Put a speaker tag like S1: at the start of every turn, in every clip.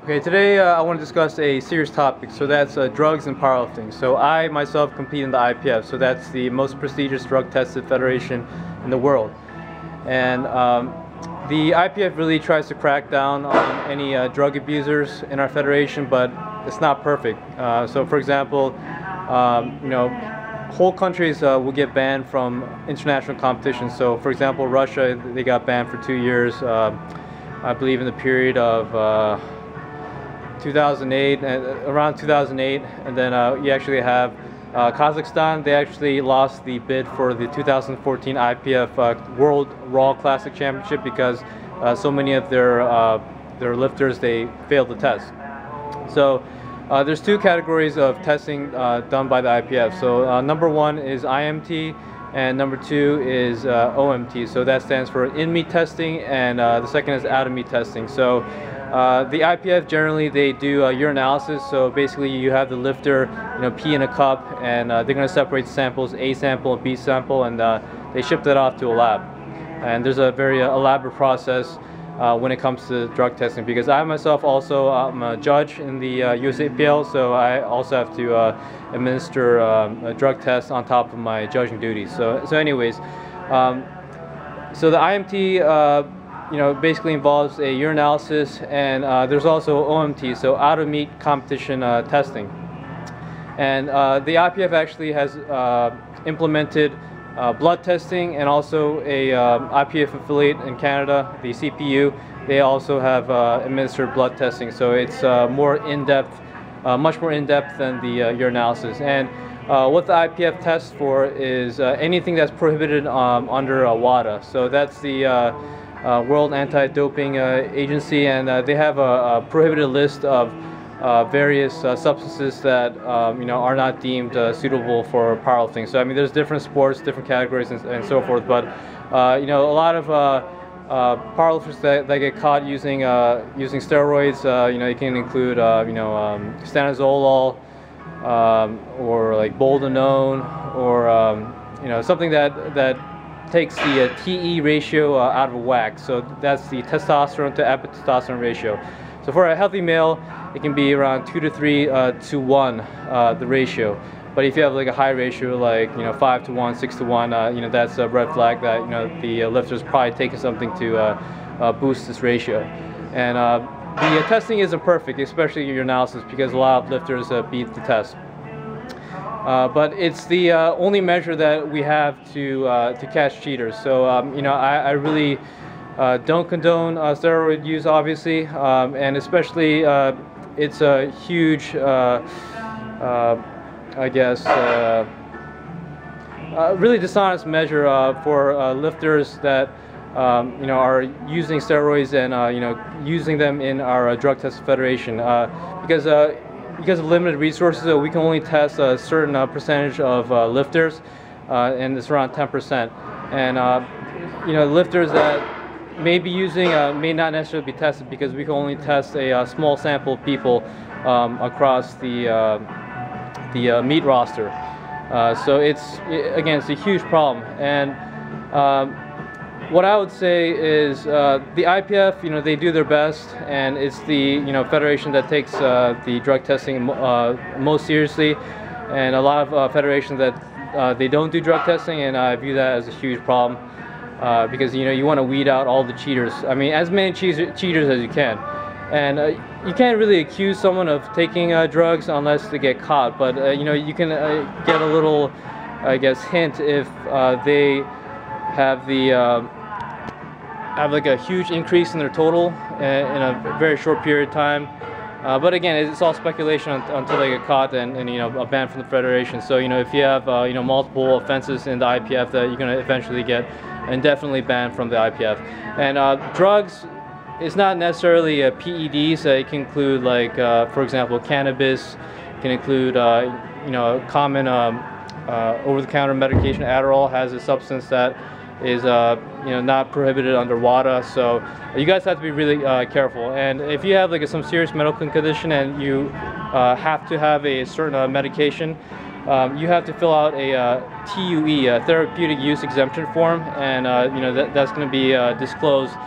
S1: Okay, today I want to discuss a serious topic, so that's drugs and powerlifting. So I myself compete in the IPF, so that's the most prestigious drug-tested federation in the world. And the IPF really tries to crack down on any drug abusers in our federation, but it's not perfect. So for example, whole countries will get banned from international competitions. So for example, Russia, they got banned for 2 years, I believe in the period of 2008, around 2008, and then you actually have Kazakhstan. They actually lost the bid for the 2014 IPF World Raw Classic Championship because so many of their lifters, they failed the test. So there's two categories of testing done by the IPF. So number one is IMT, and number two is OMT. So that stands for in-meet testing, and the second is out-of-meet testing. So the IPF generally, they do urinalysis. So basically you have the lifter pee in a cup, and they're going to separate samples, A sample and B sample, and they ship that off to a lab. And there's a very elaborate process when it comes to drug testing, because I myself also am a judge in the USAPL, so I also have to administer a drug test on top of my judging duties. So anyways, so the IMT basically involves a urinalysis, and there's also OMT, so out-of-meet competition testing. And the IPF actually has implemented blood testing, and also a IPF affiliate in Canada, the CPU, they also have administered blood testing. So it's more in-depth, much more in-depth than the urinalysis. And what the IPF tests for is anything that's prohibited under WADA. So that's the World Anti-Doping Agency, and they have a prohibited list of various substances that are not deemed suitable for powerlifting. So I mean, there's different sports, different categories, and so forth. But a lot of powerlifters that get caught using steroids, you can include stanozolol, or like boldenone, or something that takes the TE ratio out of whack. So that's the testosterone to epitestosterone ratio. So for a healthy male, it can be around 2 to 3 to 1, the ratio. But if you have like a high ratio, like 5 to 1, 6 to 1, that's a red flag that the lifter's probably taking something to boost this ratio. And the testing isn't perfect, especially your analysis, because a lot of lifters beat the test. But it's the only measure that we have to catch cheaters. So I really don't condone steroid use, obviously, and especially it's a huge, I guess, really dishonest measure for lifters that are using steroids and using them in our drug test federation, because of limited resources, we can only test a certain percentage of lifters, and it's around 10%. And lifters that may be using may not necessarily be tested, because we can only test a small sample of people across the meet roster. So it's a huge problem. And what I would say is the IPF, they do their best, and it's the federation that takes the drug testing most seriously, and a lot of federations that they don't do drug testing, and I view that as a huge problem, because you want to weed out all the cheaters. I mean, as many cheaters as you can, and you can't really accuse someone of taking drugs unless they get caught. But you can get a little, I guess, hint if they have like a huge increase in their total in a very short period of time. But again, it's all speculation until they get caught and a ban from the federation. So if you have multiple offenses in the IPF, that you're going to eventually get indefinitely banned from the IPF. And drugs, it's not necessarily PEDs. It can include, like for example, cannabis. It can include common over-the-counter medication. Adderall has a substance that is not prohibited under WADA, so you guys have to be really careful. And if you have like some serious medical condition and you have to have a certain medication, you have to fill out a TUE, a therapeutic use exemption form, and that's going to be disclosed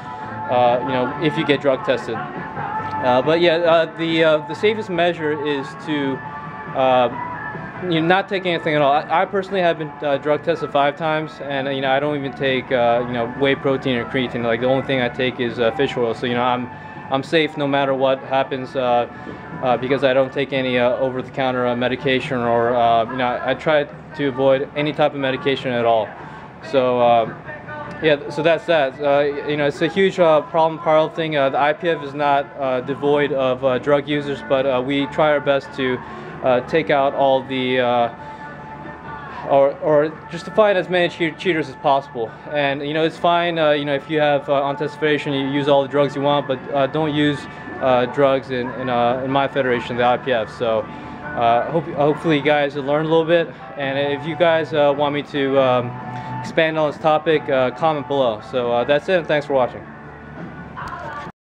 S1: if you get drug tested. But yeah, the safest measure is to not take anything at all. I personally have been drug tested 5 times, and I don't even take whey protein or creatine. Like, the only thing I take is fish oil. So I'm safe no matter what happens, because I don't take any over-the-counter medication, or I try to avoid any type of medication at all. So yeah, so that's that. It's a huge problem in powerlifting. The IPF is not devoid of drug users, but we try our best to take out all the or just to find as many cheaters as possible. And it's fine, if you have untested federation, you use all the drugs you want, but don't use drugs in my federation, the IPF. So hopefully you guys learned a little bit, and if you guys want me to expand on this topic, comment below. So that's it, and thanks for watching.